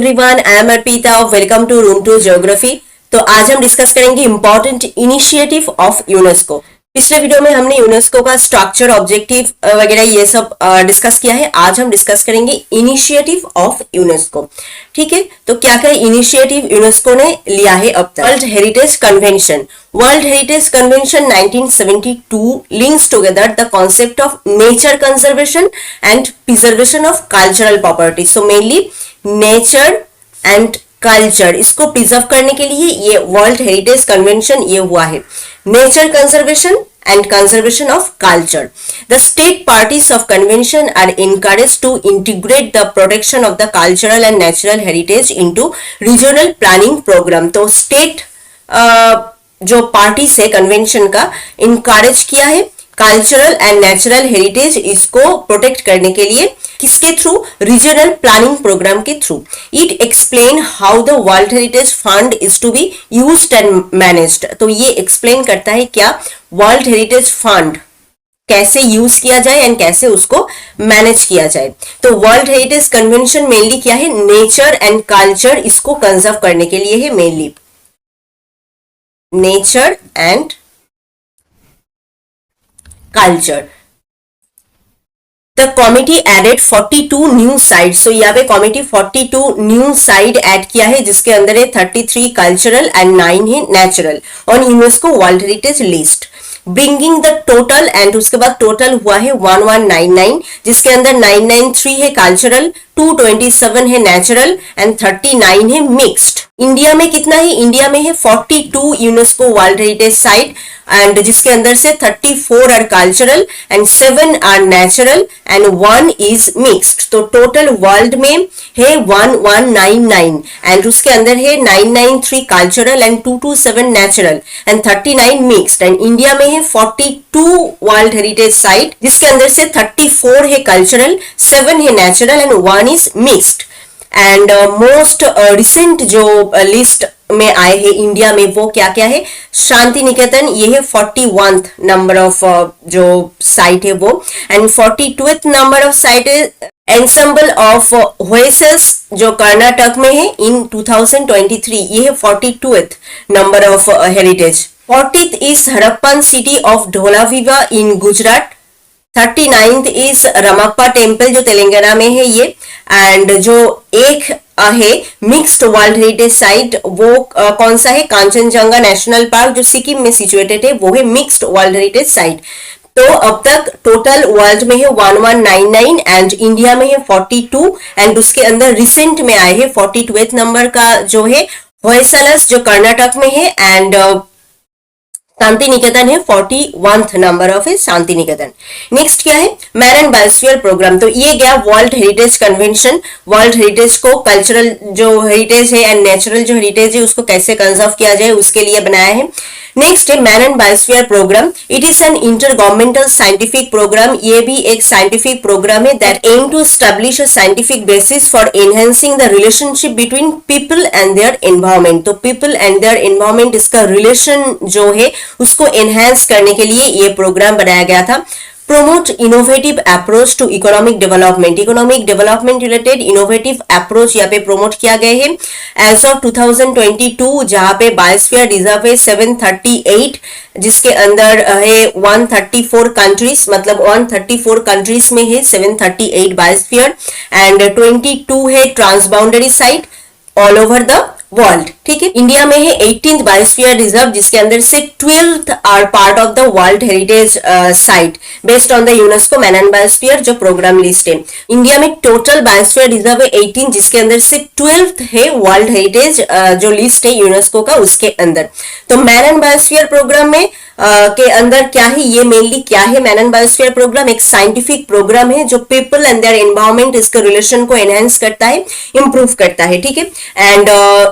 Everyone, I am Arpita. Welcome to room 2 geography. तो आज हम डिस्कस करेंगे इंपॉर्टेंट इनिशिएटिव ऑफ यूनेस्को। पिछले वीडियो में हमने यूनेस्को का स्ट्रक्चर, ऑब्जेक्टिव वगैरह ये सब डिस्कस किया है। आज हम डिस्कस करेंगे इनिशिएटिव ऑफ यूनेस्को। ठीक है, तो क्या क्या इनिशिएटिव यूनेस्को ने लिया है अब तक। World heritage convention. World heritage convention 1972 links together the concept of nature conservation and preservation of cultural property. So mainly nature and culture, इसको प्रिजर्व करने के लिए ये वर्ल्ड हेरिटेज कन्वेंशन ये हुआ है। Nature conservation and conservation of culture. The state parties of convention are encouraged to integrate the protection of the cultural and natural heritage into regional planning program. तो state जो parties है convention का encourage किया है cultural and natural heritage इसको protect करने के लिए, किसके थ्रू? रीजनल प्लानिंग प्रोग्राम के थ्रू। It explain how the world heritage fund is to be used and managed. तो ये एक्सप्लेन करता है क्या वर्ल्ड हेरिटेज फंड कैसे यूज किया जाए एंड कैसे उसको मैनेज किया जाए। तो वर्ल्ड हेरिटेज कन्वेंशन मेनली क्या है? नेचर एंड कल्चर इसको कंजर्व करने के लिए है mainly. Nature and culture. The committee added 42 new sites. So यहाँ पे कॉमिटी 42 न्यू साइट ऐड किया है, जिसके अंदर है 33 कल्चरल एंड 9 है natural on UNESCO world heritage list, bringing the total. And उसके बाद टोटल हुआ है 1199, जिसके अंदर 993 है कल्चरल, 227 है नेचुरल एंड 39 है मिक्स्ड। इंडिया में कितना है? इंडिया में है 42 UNESCO world heritage site and जिसके अंदर से 34 are cultural and 7 are natural and 1 is mixed. तो टोटल वर्ल्ड में है 1199 एंड उसके अंदर है 993 cultural and 227 natural and 39 mixed. And India में है 42 वर्ल्ड हेरिटेज साइट, जिसके अंदर से 34 है कल्चरल, 7 है natural and 1 is mixed. And most recent जो लिस्ट में आए हैं इंडिया में वो क्या क्या है? शांति निकेतन, ये है 41th नंबर ऑफ जो साइट है वो, and 42th number of site है एंसेंबल ऑफ होएसल्स जो कर्नाटक में है इन 2023, ये है 42th number of heritage. 40th is Harappan city of Dholavira in Gujarat, 39th is Ramappa temple जो तेलंगाना में है ये, एंड जो एक है मिक्स्ड वर्ल्ड हेरिटेज साइट वो कौन सा है? कांचनजंगा नेशनल पार्क जो सिक्किम में सिचुएटेड है, वो है मिक्स्ड वर्ल्ड हेरिटेज साइट। तो अब तक टोटल वर्ल्ड में है 1199 एंड इंडिया में है 42 एंड उसके अंदर रिसेंट में आए हैं 42th नंबर का जो है होयसलस जो कर्नाटक में है एंड शांति निकेतन है 41th नंबर ऑफ है शांति निकेतन। नेक्स्ट क्या है? Man and biosphere programme. तो ये गया world heritage convention, world heritage को कल्चरल जो हेरिटेज है एंड नेचुरल जो हेरिटेज है उसको कैसे कंजर्व किया जाए उसके लिए बनाया है। नेक्स्ट है man and biosphere programme. It is an intergovernmental scientific programme. ये भी एक साइंटिफिक प्रोग्राम है that aim to establish a scientific basis for enhancing the relationship between people and their environment. तो पीपल एंड देयर एनवायरमेंट इसका relation जो है उसको enhance करने के लिए ये प्रोग्राम बनाया गया था। Promote innovative approach to economic development. Economic development related innovative approach यहाँ पे promote किया गया है। As of 2022 जहाँ पे बायोस्फीयर रिजर्व है 738, जिसके अंदर है 134 कंट्रीज, मतलब 134 कंट्रीज में है 738 बायोस्फीयर एंड 22 है transboundary site all over the world. ठीक है, इंडिया में है 18th बायोस्फीयर रिजर्व, जिसके अंदर से 12th are part of the world heritage site based on the UNESCO man and biosphere जो प्रोग्राम लिस्ट है। इंडिया में टोटल बायोस्फीयर रिजर्व है 18, जिसके अंदर से 12th है वर्ल्ड हेरिटेज जो लिस्ट है यूनेस्को का उसके अंदर। तो मैन एंड बायोस्फीयर प्रोग्राम में के अंदर क्या है? ये मेनली क्या है? मैन एंड बायोस्फीयर प्रोग्राम एक साइंटिफिक प्रोग्राम है जो पीपल एंड देयर एनवायरमेंट इसके रिलेशन को एनहांस करता है, इंप्रूव करता है। ठीक है, एंड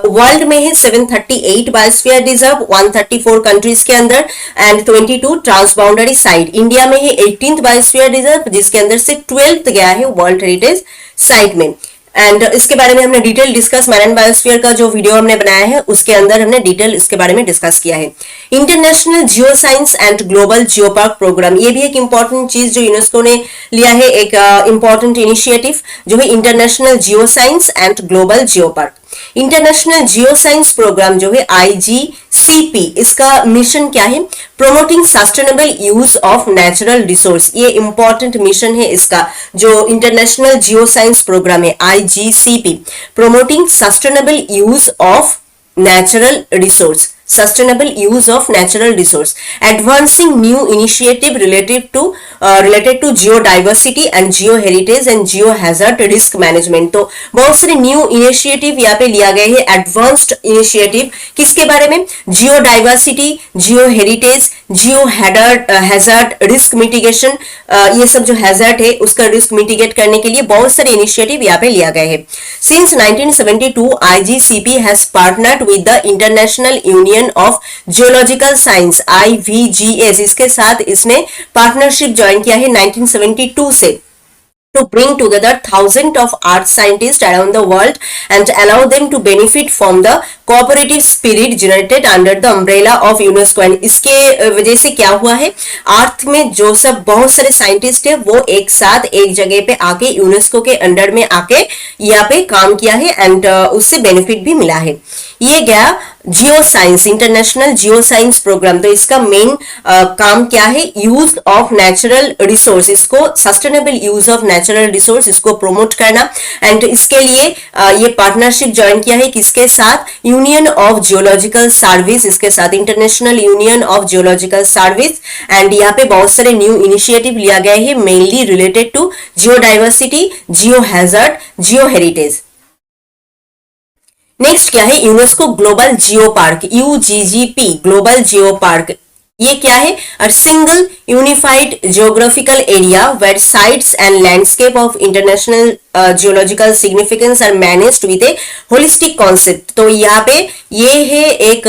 वर्ल्ड में है 738 बायोस्फीयर रिजर्व 134 कंट्रीज के अंदर एंड 22 ट्रांसबाउंडरी साइट। इंडिया में है 18th बायोस्फीयर रिजर्व, जिसके अंदर से 12th गया है वर्ल्ड हेरिटेज साइट में। एंड इसके बारे में हमने डिटेल डिस्कस मैरीन बायोस्फीयर का जो वीडियो हमने बनाया है उसके अंदर हमने डिटेल इसके बारे में डिस्कस किया है। International geoscience and global geo park programme, ये भी एक इंपॉर्टेंट चीज जो यूनेस्को ने लिया है, एक इंपॉर्टेंट इनिशिएटिव जो है international geoscience and global geo park. International geoscience programme जो है IGCP, इसका मिशन क्या है? Promoting sustainable use of natural resource. ये इंपॉर्टेंट मिशन है इसका, जो इंटरनेशनल जियो साइंस प्रोग्राम है IGCP, promoting sustainable use of natural resource, sustainable use of natural resource, advancing new initiative related to geodiversity and geoheritage and geohazard risk management। तो बहुत सारे new initiative यहाँ पे लिया गया है, एडवांस्ड इनिशिएटिव किसके बारे में? जियोडाइवर्सिटी, जियोहेरिटेज, जियोहैजार्ड रिस्क मिटिगेशन, ये सब जो हैजार्ड है उसका रिस्क मिटिगेट करने के लिए बहुत सारे इनिशिएटिव यहाँ पे लिया गया है। Since 1972 IGCP has partnered with the international union of geological science IVGS, इसके साथ इसने पार्टनरशिप ज्वाइन किया है 1972 से, to bring together thousands of art scientists around the world and allow them to benefit from the cooperative spirit generated under the umbrella of UNESCO। and इसके वजह से क्या हुआ है, अर्थ में जो सब बहुत सारे साइंटिस्ट है वो एक साथ एक जगह पे आके यूनेस्को के अंडर में आके यहाँ पे काम किया है एंड उससे बेनिफिट भी मिला है। ये गया geoscience, international geoscience programme. तो इसका मेन काम क्या है? यूज ऑफ नेचुरल रिसोर्स, इसको sustainable use of natural resource इसको प्रमोट करना। एंड इसके लिए ये पार्टनरशिप ज्वाइन किया है किसके साथ? यूनियन ऑफ जियोलॉजिकल सर्विस, इसके साथ international union of geological service. And यहाँ पे बहुत सारे न्यू इनिशिएटिव लिया गया है, mainly related to geodiversity, geo hazard, geo heritage. Next क्या है? यूनेस्को ग्लोबल जियो पार्क, UGGP ग्लोबल जियो पार्क। ये क्या है? A single unified geographical area where sites and landscape of international geological significance are managed with a holistic concept. तो यहाँ पे ये है एक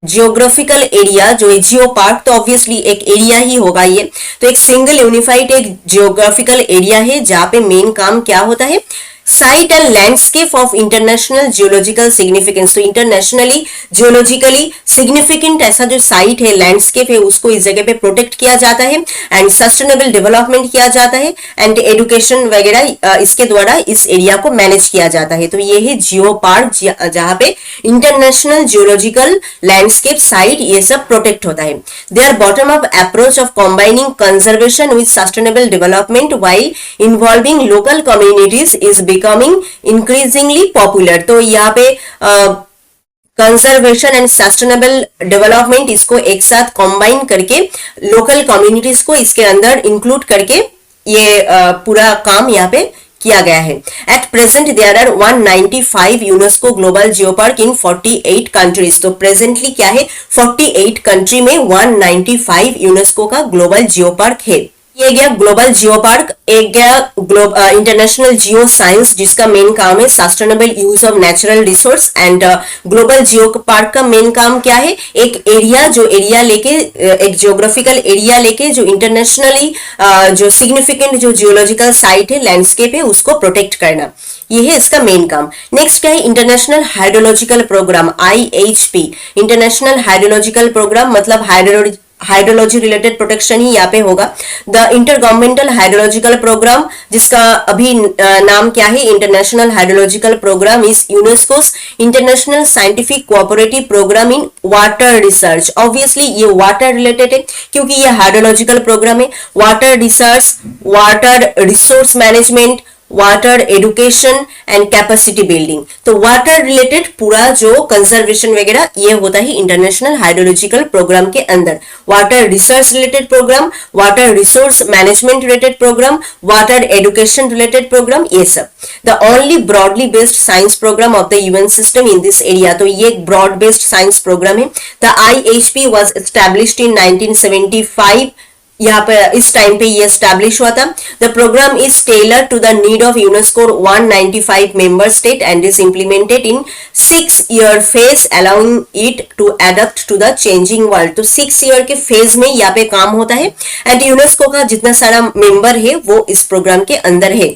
जियोग्राफिकल एरिया जो है जियो पार्क, तो ऑब्वियसली एक एरिया ही होगा ये। तो एक सिंगल यूनिफाइड एक जियोग्राफिकल एरिया है जहां पे मेन काम क्या होता है? Site and landscape of international geological significance. तो इंटरनेशनली जियोलॉजिकली सिग्निफिकेंट ऐसा जो साइट है, लैंडस्केप है, उसको इस जगह पे प्रोटेक्ट किया जाता है एंड सस्टेनेबल डेवलपमेंट किया जाता है एंड एजुकेशन वगैरह इसके द्वारा इस एरिया को मैनेज किया जाता है। तो ये है जियो पार्क, जहां पे इंटरनेशनल जियोलॉजिकल लैंडस्केप साइट ये सब प्रोटेक्ट होता है। Their bottom up approach of combining conservation with sustainable development while involving local communities is becoming increasingly popular. तो यहाँ पे कंजर्वेशन एंड सस्टेनेबल डेवलपमेंट इसको एक साथ कंबाइन करके लोकल कम्युनिटीज को इसके अंदर इंक्लूड करके ये पूरा काम यहाँ पे किया गया है। At present there are 195 UNESCO global geo park in 48 countries. तो प्रेजेंटली क्या है? 48 कंट्री में 195 यूनेस्को का ग्लोबल जियो पार्क है। ये गया ग्लोबल जियो पार्क। एक गया इंटरनेशनल जियो साइंस जिसका मेन काम है sustainable use of natural resource. And global geo park का मेन काम क्या है? एक एरिया जो एरिया लेके एक जियोग्राफिकल एरिया लेके जो इंटरनेशनली जो सिग्निफिकेंट जो जियोलॉजिकल साइट है, लैंडस्केप है, उसको प्रोटेक्ट करना, ये है इसका मेन काम। नेक्स्ट क्या है? International hydrological programme IHP, international hydrological programme मतलब हाइड्रोलॉजी रिलेटेड प्रोटेक्शन ही यहाँ पे होगा। The intergovernmental hydrological programme जिसका अभी नाम क्या है? International hydrological programme is UNESCO's international scientific cooperative programme in water research. Obviously ये वाटर रिलेटेड है क्योंकि ये हाइड्रोलॉजिकल प्रोग्राम है। Water research, water resource management, water education and capacity building. तो वाटर रिलेटेड पूरा जो कंजर्वेशन वगैरह ये होता है इंटरनेशनल हाइड्रोलॉजिकल प्रोग्राम के अंदर। Water research related programme, water resource management related programme, water education related programme, ये सब। The only broadly based science programme of the UN system in this area. तो ये एक ब्रॉड बेस्ड साइंस प्रोग्राम है। The IHP was established in 1975। यहाँ पे इस time पे ये स्टैब्लिश हुआ था। The programme is tailor to the need of UNESCO 195 member state and is implemented in 6-year phase allowing it to adapt to the changing world. तो 6 year के phase में यहाँ पे काम होता है एंड यूनेस्को का जितना सारा मेंबर है वो इस प्रोग्राम के अंदर है।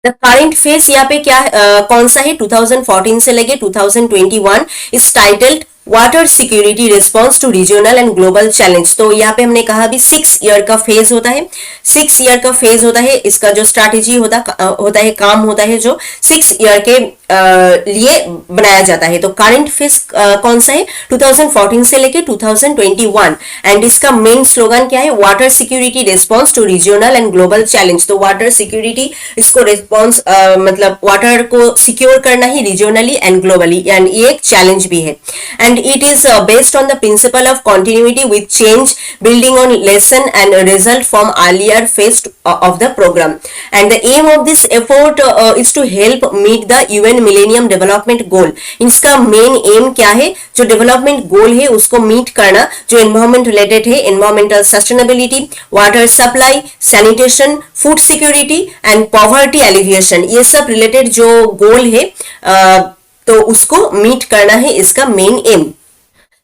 द करंट फेज यहाँ पे क्या कौन सा है 2014 से लेके 2021 इस titled water security response to regional and global challenge. तो यहाँ पे हमने कहा भी 6 ईयर का फेज होता है, 6 ईयर का फेज होता है, इसका जो स्ट्रैटेजी होता है, काम होता है जो 6 ईयर के लिए बनाया जाता है। तो करंट फेज कौन सा है 2014 से लेके 2021 एंड इसका मेन स्लोगन क्या है, water security response to regional and global challenge. तो वाटर सिक्योरिटी इसको रिस्पॉन्स मतलब वाटर को सिक्योर करना ही रीजनली एंड ग्लोबली एंड ये एक चैलेंज भी है। And it is based on the principle of continuity with change, building on lesson and result from earlier phase of the program. And the aim of this effort is to help meet the UN Millennium Development Goal. इसका main aim क्या है, जो development goal है उसको meet करना, जो environment related है, environmental sustainability, water supply, sanitation, food security and poverty alleviation, ये सब related जो goal है तो उसको मीट करना है इसका main M.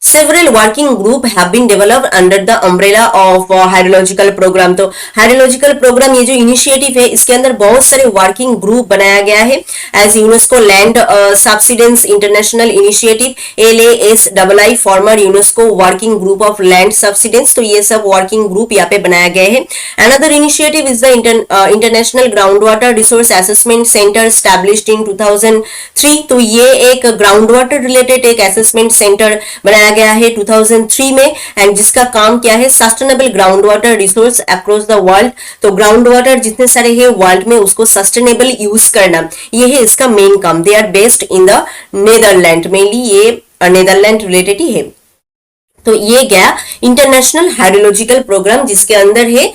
Several working group have been developed under the umbrella of hydrological program। तो हाइड्रोलॉजिकल प्रोग्राम ये जो इनिशिएटिव है इसके अंदर बहुत सारे वर्किंग ग्रुप बनाया गया है as UNESCO land subsidence international initiative LASII former UNESCO working group of land subsidence. तो ये सब वर्किंग ग्रुप यहाँ पे बनाया गया है। Another initiative is the international ground water resource assessment centre established इन 2003। तो ये एक ग्राउंड वाटर रिलेटेड एक असेसमेंट सेंटर बनाया गया है 2003 में एंड जिसका काम क्या है, sustainable ground water resource across the world. तो ग्राउंड वाटर जितने सारे हैं वर्ल्ड में उसको सस्टेनेबल यूज करना, ये है इसका मेन काम। They are based in the Netherland, mainly ये नेदरलैंड रिलेटेड ही है। तो ये गया इंटरनेशनल हाइड्रोलॉजिकल प्रोग्राम जिसके अंदर है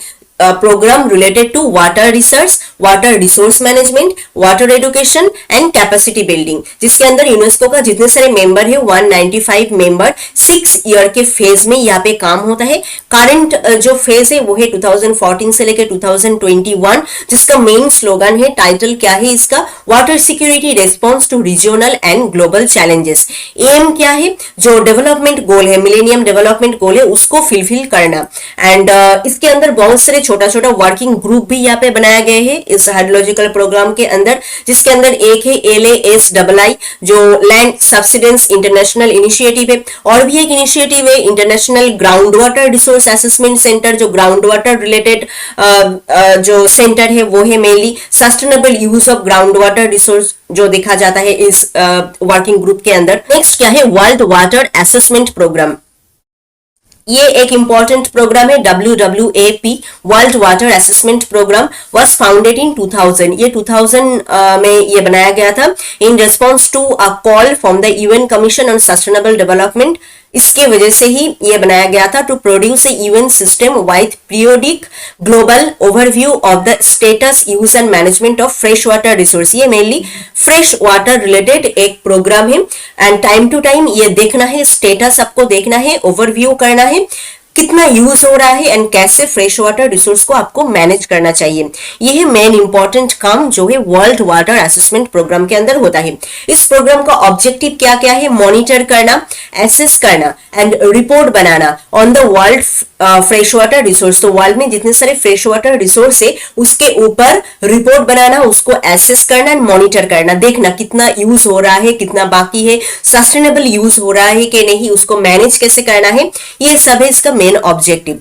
program related to water research, water resource management, water education and capacity building, जिसके अंदर यूनेस्को का जितने सारे मेंबर है 195 मेंबर 6 ईयर के फेज में यहाँ पे काम होता है। करंट जो फेज है वो है 2014 से लेकर 2021 जिसका मेन स्लोगन है, टाइटल क्या है इसका, water security response to regional and global challenges. एम क्या है, जो डेवलपमेंट गोल है, मिलेनियम डेवलपमेंट गोल है उसको फुलफिल करना। एंड इसके अंदर बहुत सारे छोटा छोटा वर्किंग ग्रुप भी यहाँ पे बनाया गया है इस हाइड्रोलॉजिकल प्रोग्राम के अंदर, जिसके अंदर एक है LASII जो लैंड सब्सिडेंस इंटरनेशनल इनिशिएटिव है, और भी एक इनिशिएटिव है international ground water resource assessment centre, जो ग्राउंड वाटर रिलेटेड जो सेंटर है वो है mainly sustainable use of ground water resource जो देखा जाता है इस वर्किंग ग्रुप के अंदर। नेक्स्ट क्या है, वर्ल्ड वाटर असेसमेंट प्रोग्राम। ये एक इंपॉर्टेंट प्रोग्राम है WWAP world water assessment programme was founded in 2000। ये 2000 में ये बनाया गया था in response to a call from the UN commission on sustainable development. इसके वजह से ही ये बनाया गया था to produce a UN system wide periodic global overview of the status use and management of fresh water resource. ये mainly fresh water related एक प्रोग्राम है एंड टाइम टू टाइम ये देखना है, स्टेटस आपको देखना है, ओवरव्यू करना है, कितना यूज हो रहा है एंड कैसे फ्रेश वाटर रिसोर्स को आपको मैनेज करना चाहिए। यह है मेन इंपॉर्टेंट काम जो है वर्ल्ड वाटर असेसमेंट प्रोग्राम के अंदर होता है। इस प्रोग्राम का ऑब्जेक्टिव क्या क्या है, मॉनिटर करना, एसेस करना and report banana on the world fresh water resource. तो वर्ल्ड में जितने सारे फ्रेश वाटर रिसोर्स है उसके ऊपर रिपोर्ट बनाना, उसको एसेस करना एंड मॉनिटर करना, देखना कितना यूज हो रहा है, कितना बाकी है, सस्टेनेबल यूज हो रहा है कि नहीं, उसको मैनेज कैसे करना है, ये सब है इसका मेन ऑब्जेक्टिव।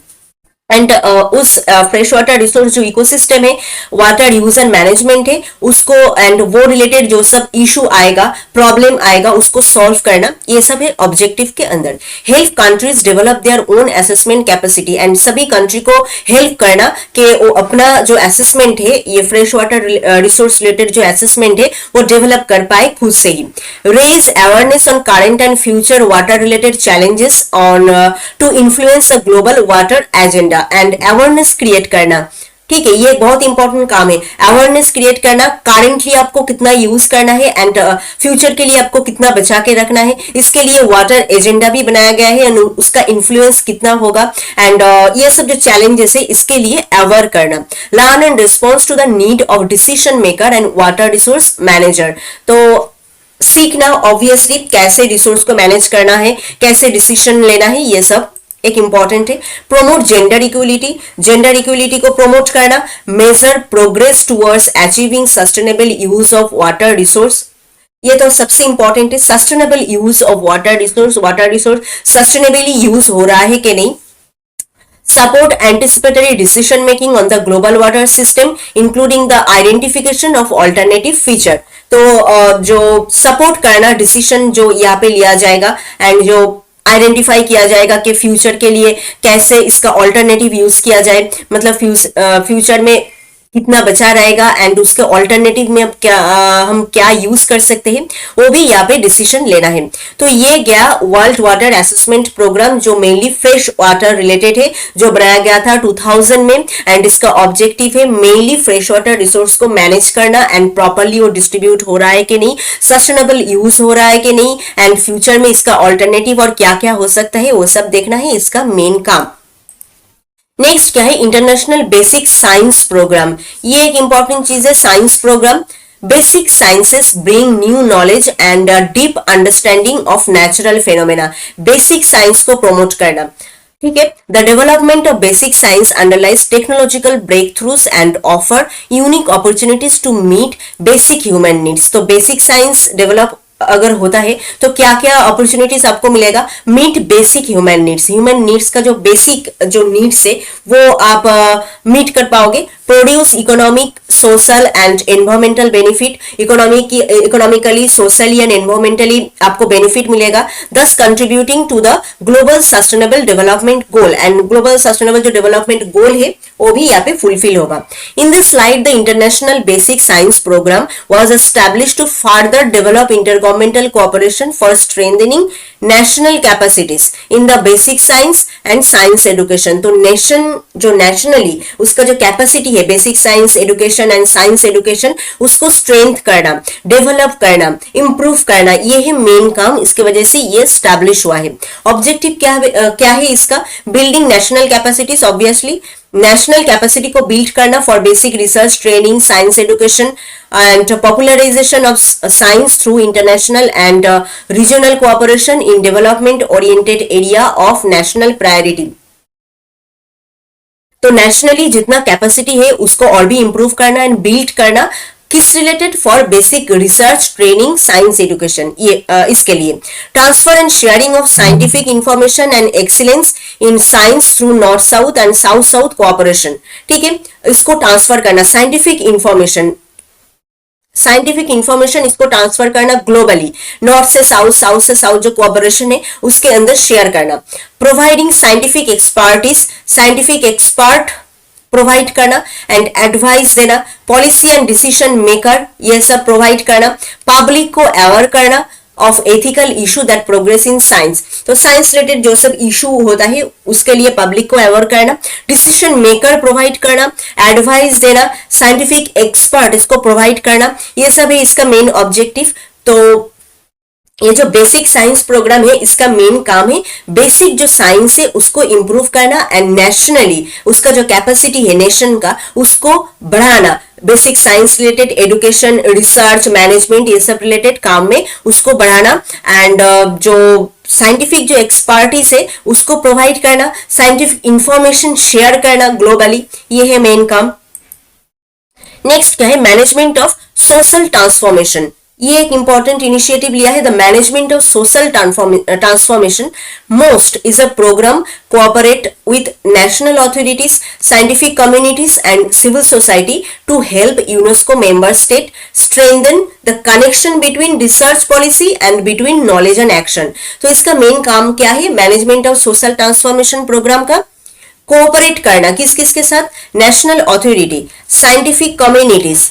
एंड उस फ्रेश वाटर रिसोर्स जो इकोसिस्टम है, वाटर यूज एंड मैनेजमेंट है उसको एंड वो रिलेटेड जो सब इशू आएगा, प्रॉब्लम आएगा, उसको सॉल्व करना, ये सब है ऑब्जेक्टिव के अंदर। Help countries develop their own assessment capacity and सभी कंट्री को हेल्प करना कि वो अपना जो असेसमेंट है, ये फ्रेश वाटर रिसोर्स रिलेटेड जो असेसमेंट है वो डेवलप कर पाए खुद से ही। Raise awareness on current and future water related challenges on to influence the global water agenda and awareness create करना। ठीक है, ये बहुत इंपॉर्टेंट काम है, अवेयरनेस क्रिएट करना, करेंटली आपको कितना यूज करना है एंड फ्यूचर के लिए आपको कितना बचा के रखना है, इसके लिए वाटर एजेंडा भी बनाया गया है एंड उसका इन्फ्लुएंस कितना होगा एंड ये सब जो चैलेंजेस है इसके लिए अवेयर करना। Learn and response to the need of decision maker and water resource manager. तो सीखना ऑब्वियसली कैसे रिसोर्स को मैनेज करना है, कैसे डिसीजन लेना है, ये सब एक इंपॉर्टेंट है। Promote gender equality, gender equality को प्रोमोट करना। Major progress towards achieving sustainable use of water resource, ये तो सबसे इंपॉर्टेंट है। Sustainable use of water resource sustainably use हो रहा है कि नहीं। Support anticipatory decision making on the global water system, including the identification of alternative feature. तो जो सपोर्ट करना डिसीजन जो यहाँ पे लिया जाएगा एंड जो आइडेंटिफाई किया जाएगा कि फ्यूचर के लिए कैसे इसका ऑल्टरनेटिव यूज किया जाए, मतलब फ्यूचर में कितना बचा रहेगा एंड उसके ऑल्टरनेटिव में अब क्या हम क्या यूज कर सकते हैं, वो भी यहाँ पे डिसीजन लेना है। तो ये गया वर्ल्ड वाटर असेसमेंट प्रोग्राम जो मेनली फ्रेश वाटर रिलेटेड है, जो बनाया गया था 2000 में एंड इसका ऑब्जेक्टिव है मेनली फ्रेश वाटर रिसोर्स को मैनेज करना एंड प्रॉपरली वो डिस्ट्रीब्यूट हो रहा है कि नहीं, सस्टेनेबल यूज हो रहा है कि नहीं एंड फ्यूचर में इसका ऑल्टरनेटिव और क्या क्या हो सकता है वो सब देखना है इसका मेन काम। नेक्स्ट क्या है, इंटरनेशनल बेसिक साइंस प्रोग्राम। ये एक इंपॉर्टेंट चीज है, science programme. Basic sciences bring new knowledge and deep understanding of natural phenomena. Basic science को प्रमोट करना, ठीक है। The development of basic science underlies technological breakthroughs and offer unique opportunities to meet basic human needs. तो basic science develop अगर होता है तो क्या क्या अपॉर्चुनिटीज आपको मिलेगा, meet basic human needs, human needs का जो बेसिक जो नीड्स है वो आप मीट कर पाओगे। Produce economic social and environmental benefit, economically socially and environmentally आपको बेनिफिट मिलेगा, thus contributing to the global sustainable development goal and global sustainable जो डेवलपमेंट गोल है वो भी यहाँ पे फुलफिल होगा। In this slide the international basic science programme was established to further develop intergovernmental cooperation for strengthening national capacities in the basic science and science education. तो nation जो nationally उसका जो कैपेसिटी है basic science education and science education उसको strength करना, develop करना, improve करना, ये है मेन काम, इसके वजह से ये स्टैब्लिश हुआ है। ऑब्जेक्टिव क्या है इसका, building national capacities, obviously national capacity को बिल्ड करना for basic research training science education and popularization of science through international and regional cooperation in development oriented area of national priority। तो nationally जितना capacity है उसको और भी improve करना and build करना, किस related, for basic research training science education, ये इसके लिए। Transfer and sharing of scientific information and excellence in science through north south and south south cooperation, ठीक है, इसको ट्रांसफर करना। साइंटिफिक इंफॉर्मेशन इसको ट्रांसफर करना ग्लोबली, नॉर्थ से साउथ, साउथ से साउथ जो कोऑपरेशन है उसके अंदर शेयर करना। Providing scientific expertise, scientific expert provide करना एंड एडवाइस देना, पॉलिसी एंड डिसीजन मेकर ये सब प्रोवाइड करना, पब्लिक को अवेयर करना of ethical issue that progress in science. तो साइंस रिलेटेड जो सब इशू होता है उसके लिए पब्लिक को अवेयर करना, डिसीजन मेकर प्रोवाइड करना, एडवाइस देना, साइंटिफिक एक्सपर्ट इसको प्रोवाइड करना, ये सब है इसका मेन ऑब्जेक्टिव। तो ये जो बेसिक साइंस प्रोग्राम है इसका मेन काम है बेसिक जो साइंस है उसको इंप्रूव करना एंड नेशनली उसका जो कैपेसिटी है नेशन का उसको बढ़ाना, basic science related education research management ये सब रिलेटेड काम में उसको बढ़ाना एंड जो साइंटिफिक जो एक्सपर्टीज है उसको प्रोवाइड करना, साइंटिफिक इंफॉर्मेशन शेयर करना ग्लोबली, ये है मेन काम। नेक्स्ट क्या है, मैनेजमेंट ऑफ सोशल ट्रांसफॉर्मेशन। ये एक इंपॉर्टेंट इनिशिएटिव लिया है, the management of social transformation MOST is a programme cooperate with national authorities, scientific communities and civil society to help UNESCO member state strengthen the connection between research policy and between knowledge and action. तो इसका main काम क्या है, management of social transformation programme का cooperate करना, किस किस के साथ, national authority, scientific communities,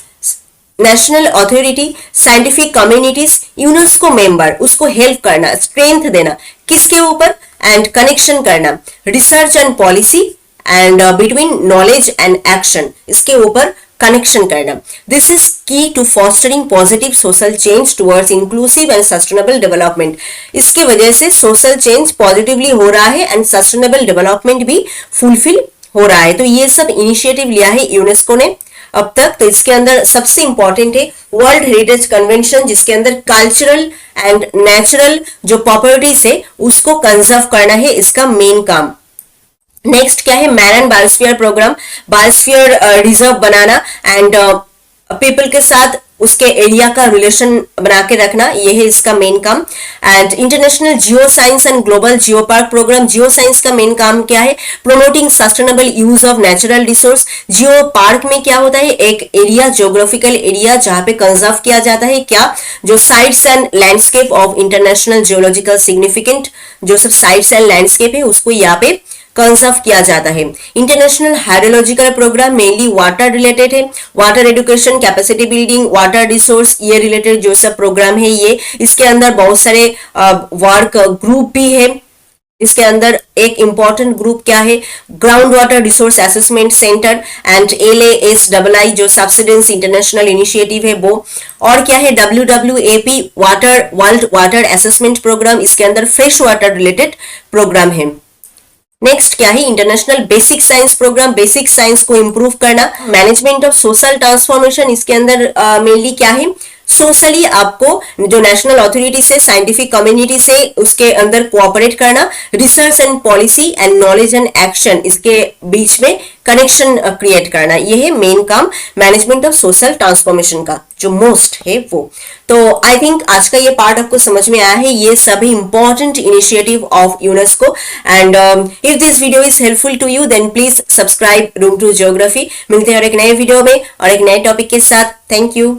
national authority, scientific communities, UNESCO member उसको हेल्प करना, स्ट्रेंथ देना, किसके ऊपर, एंड कनेक्शन करना, research and policy and between knowledge and action इसके ऊपर कनेक्शन करना। This is key to fostering positive social change towards inclusive and sustainable development. इसके वजह से सोशल चेंज पॉजिटिवली हो रहा है एंड सस्टेनेबल डेवलपमेंट भी फुलफिल हो रहा है। तो ये सब इनिशिएटिव लिया है यूनेस्को ने अब तक। तो इसके अंदर सबसे इंपॉर्टेंट है वर्ल्ड हेरिटेज कन्वेंशन, जिसके अंदर कल्चरल एंड नेचुरल जो प्रॉपर्टीज है उसको कंजर्व करना है, इसका मेन काम। नेक्स्ट क्या है, मैरन बायोस्फीयर प्रोग्राम, बायोस्फीयर रिजर्व बनाना एंड पीपल के साथ उसके एरिया का रिलेशन बना के रखना, ये है इसका मेन काम। And international geoscience and global geo park programme, geoscience का मेन काम क्या है, promoting sustainable use of natural resource. Geopark में क्या होता है, एक एरिया, ज्योग्राफिकल एरिया जहां पे कंजर्व किया जाता है क्या, जो sites and landscape of international geological significant, जो सब साइट्स एंड लैंडस्केप है उसको यहाँ पे कंजर्व किया जाता है। International hydrological program mainly water related है, water education, capacity building, water resource, ये रिलेटेड जो सब प्रोग्राम है ये, इसके अंदर बहुत सारे वर्क ग्रुप भी है। इसके अंदर एक इंपॉर्टेंट ग्रुप क्या है, ground water resource assessment centre and LASII जो सब्सिडेंस इंटरनेशनल इनिशिएटिव है वो, और क्या है WWAP water, world water assessment programme, इसके अंदर फ्रेश वाटर रिलेटेड प्रोग्राम है। नेक्स्ट क्या है, international basic science programme, basic science को इंप्रूव करना। मैनेजमेंट ऑफ सोशल ट्रांसफॉर्मेशन, इसके अंदर मेनली क्या है, सोशली आपको जो नेशनल अथॉरिटी से, साइंटिफिक कम्युनिटी से उसके अंदर कोऑपरेट करना। Research and policy and knowledge and action, इसके बीच में कनेक्शन क्रिएट करना, ये है मेन काम मैनेजमेंट ऑफ सोशल ट्रांसफॉर्मेशन का, जो मोस्ट है वो। तो आई थिंक आज का ये पार्ट आपको समझ में आया है, ये सभी important initiative of UNESCO. And if this video is helpful to you then please subscribe room to geography. मिलते हैं और एक नए वीडियो में और एक नए टॉपिक के साथ। Thank you.